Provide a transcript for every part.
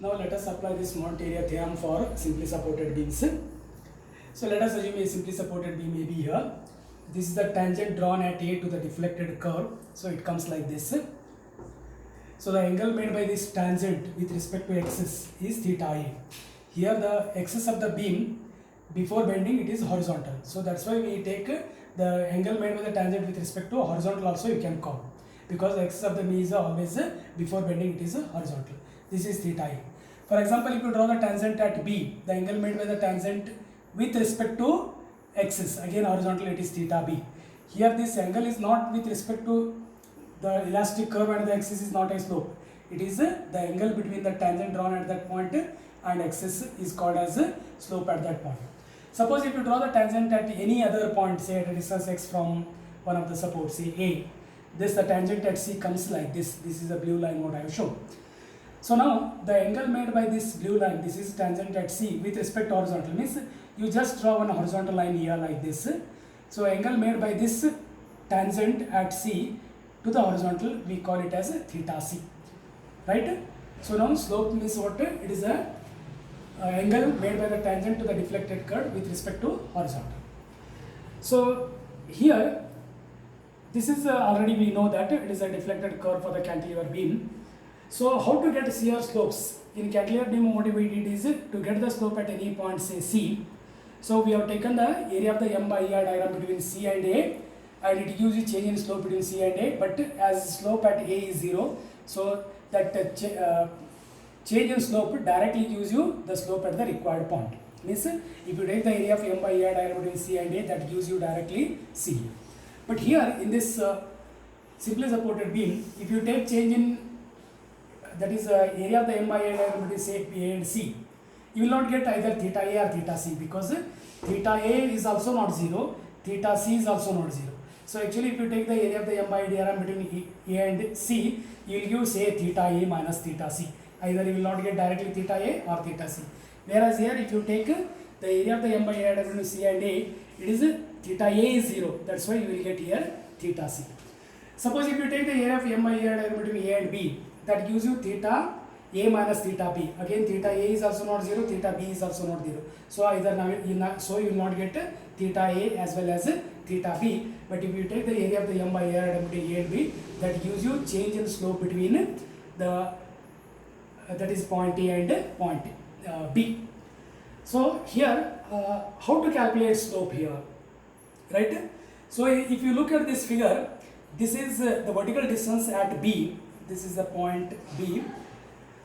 Now let us apply this Mont area theorem for simply supported beams. So let us assume a simply supported beam may be here. This is the tangent drawn at A to the deflected curve. So it comes like this. So the angle made by this tangent with respect to axis is theta A. Here the axis of the beam before bending it is horizontal. So that's why we take the angle made by the tangent with respect to horizontal also you can count. Because the axis of the beam is always before bending it is horizontal. This is theta A. For example, if you draw the tangent at B, the angle made by the tangent with respect to axis, again horizontal, it is theta B. Here this angle is not with respect to the elastic curve and the axis is not a slope. It is the angle between the tangent drawn at that point and axis is called as a slope at that point. Suppose if you draw the tangent at any other point, say at a distance x from one of the supports, say A, this the tangent at C comes like this. This is the blue line what I have shown. So now the angle made by this blue line, this is tangent at C with respect to horizontal, means you just draw one horizontal line here like this. So angle made by this tangent at C to the horizontal, we call it as theta C, right? So now slope means what? It is a angle made by the tangent to the deflected curve with respect to horizontal. So here this is already we know that it is a deflected curve for the cantilever beam. So how to get shear slopes? In cantilever beam what we did is to get the slope at any point, say C. So we have taken the area of the M by ER diagram between C and A, and it gives you change in slope between C and A, but as slope at A is 0, so that change in slope directly gives you the slope at the required point. Means if you take the area of M by ER diagram between C and A, that gives you directly C. But here in this simply supported beam, if you take change in, that is area of the M by ER diagram between say A and C, you will not get either theta A or theta C, because theta A is also not 0, theta C is also not 0. So actually if you take the area of the M by diagram between A and C, you will give say theta A minus theta C. Either you will not get directly theta A or theta C. Whereas here if you take the area of the M by diagram between C and A, it is theta A is 0. That's why you will get here theta C. Suppose if you take the area of M by diagram between A and B, that gives you theta A minus theta B. Again theta A is also not 0, theta B is also not 0. So either now you will not get theta A as well as theta B. But if you take the area of the M by diagram between A and B, that gives you change in slope between the that is point A and point B. So here how to calculate slope here, right? So if you look at this figure, this is the vertical distance at B. This is the point B.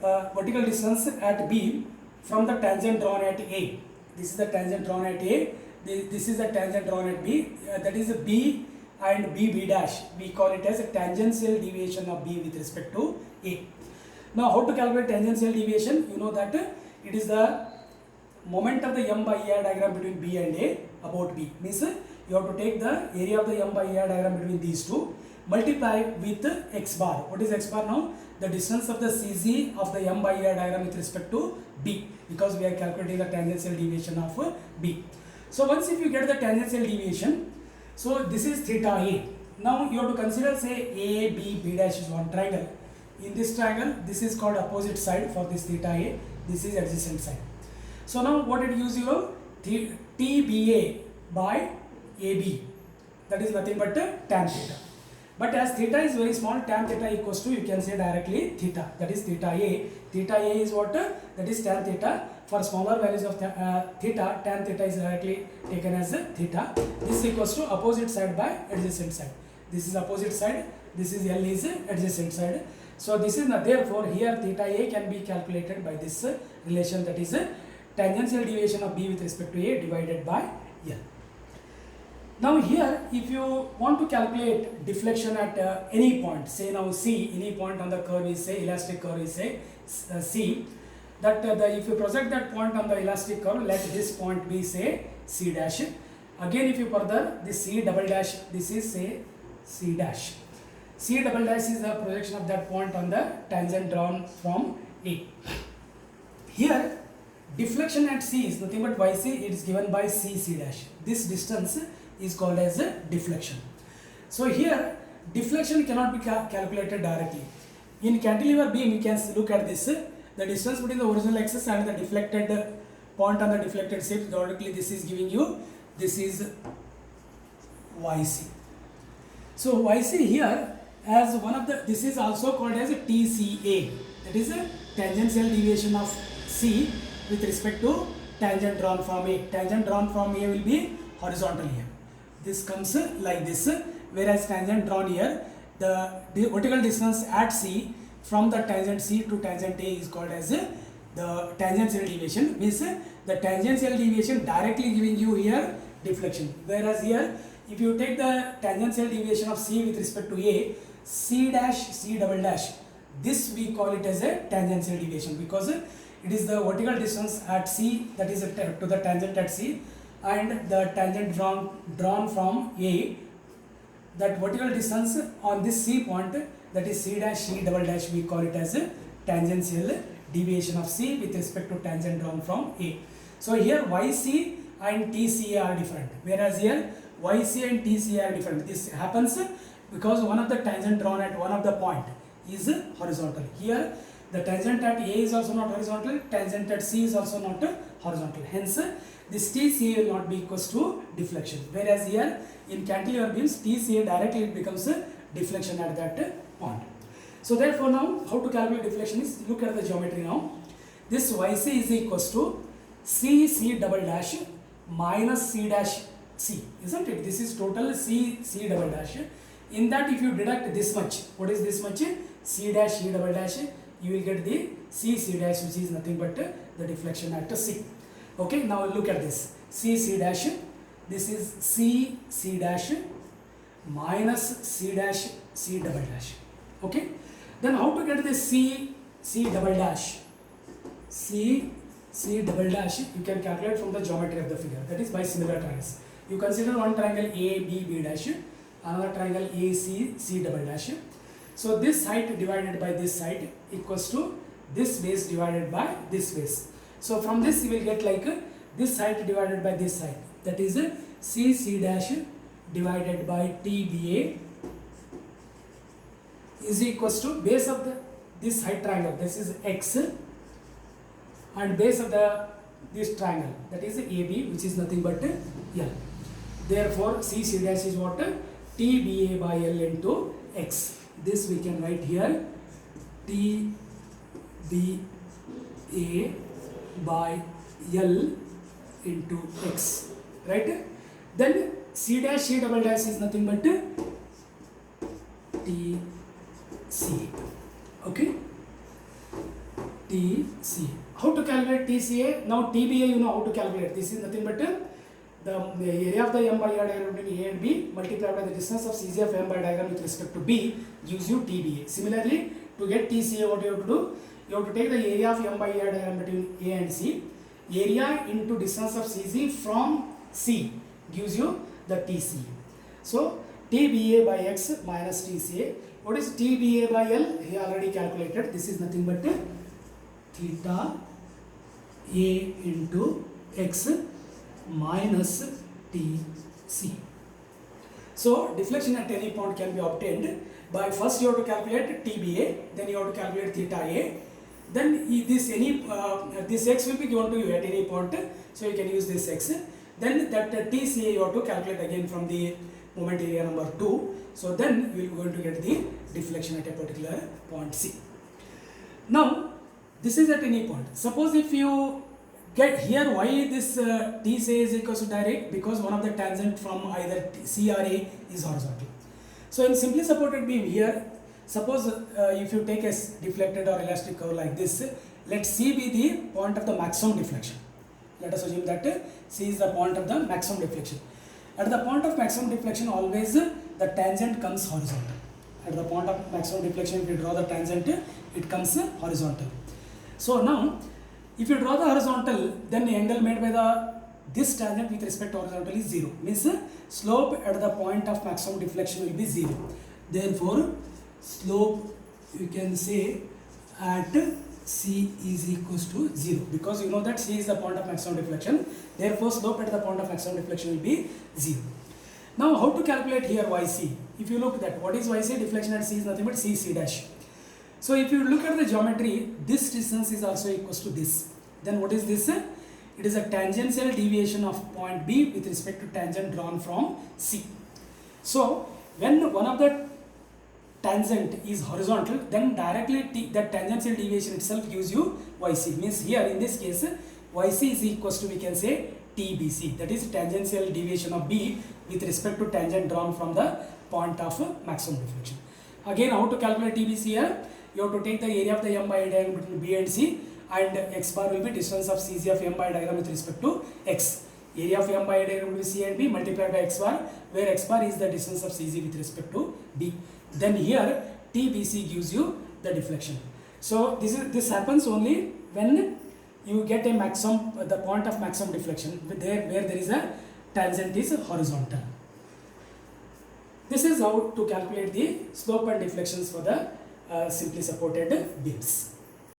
Vertical distance at B from the tangent drawn at A. This is the tangent drawn at A. This is the tangent drawn at B. That is B and B dash. We call it as a tangential deviation of B with respect to A. Now how to calculate tangential deviation? You know that it is the moment of the M by ER diagram between B and A about B. Means you have to take the area of the M by ER diagram between these two, multiply with x bar. What is x bar now? The distance of the CZ of the M by ER diagram with respect to B, because we are calculating the tangential deviation of B. So once if you get the tangential deviation, so this is theta A. Now you have to consider say A, B, B dash is one triangle. In this triangle, this is called opposite side for this theta A. This is adjacent side. So now what it gives you? TBA by AB. That is nothing but tan theta. But as theta is very small, tan theta equals to, you can say directly theta. That is theta A. Theta A is what? That is tan theta. For smaller values of theta, tan theta is directly taken as theta. This is equals to opposite side by adjacent side. This is opposite side. This is L is adjacent side. So this is not, therefore here theta A can be calculated by this relation, that is tangential deviation of B with respect to A divided by L. Now here if you want to calculate deflection at any point, say now C, any point on the curve is say elastic curve is say C, that if you project that point on the elastic curve, let this point be say C dash. Again if you further this C double dash, this is say C dash. C double dash is the projection of that point on the tangent drawn from A. Here deflection at C is nothing but YC, it is given by C dash. This distance is called as a deflection. So here deflection cannot be calculated directly. In cantilever beam you can look at this. the distance between the original axis and the deflected point on the deflected shape, directly this is giving you, this is YC. So YC here as one of the, this is also called as a TCA, that is a tangential deviation of C with respect to tangent drawn from A. Tangent drawn from A will be horizontal here. This comes like this, whereas tangent drawn here, the vertical distance at C from the tangent C to tangent A is called as the tangential deviation, means the tangential deviation directly giving you here deflection, whereas here if you take the tangential deviation of C with respect to A, C dash, C double dash, this we call it as a tangential deviation, because it is the vertical distance at C, that is to the tangent at C, and the tangent drawn from A, that vertical distance on this C point, that is C dash, C double dash, we call it as a tangential deviation of C with respect to tangent drawn from A. So here YC and TCA are different, whereas here YC and TCA are different. This happens because one of the tangent drawn at one of the point is horizontal. Here the tangent at A is also not horizontal, tangent at C is also not horizontal. Hence this TCA will not be equals to deflection. Whereas here in cantilever beams, TCA directly it becomes a deflection at that point. So therefore now how to calculate deflection is, look at the geometry now. This YC is equals to C double dash minus C dash C, isn't it? This is total C double dash. In that if you deduct this much, what is this much? C dash, C double dash, you will get the C dash, which is nothing but the deflection at C. Okay, now look at this. C dash, this is C dash minus C dash, C double dash. Okay, then how to get this C double dash? C double dash, you can calculate from the geometry of the figure, that is by similar triangles. You consider one triangle AB dash, another triangle AC double dash. So this side divided by this side equals to this base divided by this base. So from this you will get like this side divided by this side, that is C dash divided by TBA is equals to base of this side triangle, this is X, and base of this triangle, that is AB, which is nothing but L. Therefore C dash is what? TBA by L into X. This we can write here TBA by L into X, right? Then C dash, C double dash is nothing but TCA. Okay, TCA. How to calculate TCA? Now TBA you know how to calculate. This is nothing but the area of the M by R diagram between A and B multiplied by the distance of CG of M by diagram with respect to B gives you TBA. Similarly, to get TCA, what you have to do? You have to take the area of M by R diagram between A and C. Area into distance of CG from C gives you the TCA. So TBA by X minus TCA. What is TBA by L? He already calculated. This is nothing but theta A into X minus TC. So deflection at any point can be obtained by, first you have to calculate TBA, then you have to calculate theta A, then this X will be given to you at any point, so you can use this X. Then that TCA you have to calculate again from the moment area number 2. So then we are going to get the deflection at a particular point C. Now this is at any point. Suppose if you get here, why this TCA is equal to direct? Because one of the tangent from either C or A is horizontal. So in simply supported beam here, suppose if you take a deflected or elastic curve like this, let C be the point of the maximum deflection. Let us assume that C is the point of the maximum deflection. At the point of maximum deflection, always the tangent comes horizontal. At the point of maximum deflection, if you draw the tangent, it comes horizontal. So now, if you draw the horizontal, then the angle made by this tangent with respect to horizontal is 0. Means slope at the point of maximum deflection will be 0. Therefore, slope you can say at C is equals to 0, because you know that C is the point of maximum deflection. Therefore, slope at the point of maximum deflection will be 0. Now, how to calculate here YC? If you look at that, what is YC? Deflection at C is nothing but C dash. So if you look at the geometry, this distance is also equals to this. Then what is this? It is a tangential deviation of point B with respect to tangent drawn from C. So when one of the tangent is horizontal, then directly that tangential deviation itself gives you YC. Means here in this case, YC is equals to, we can say, TBC. That is tangential deviation of B with respect to tangent drawn from the point of maximum deflection. Again, how to calculate TBC here? You have to take the area of the M by diagram between B and C, and X bar will be distance of CG of M by diagram with respect to X. Area of M by diagram will be C and B multiplied by X bar, where X bar is the distance of CG with respect to B. Then here TBC gives you the deflection. So this happens only when you get a maximum, the point of maximum deflection, where there is a tangent is horizontal. This is how to calculate the slope and deflections for the simply supported beams.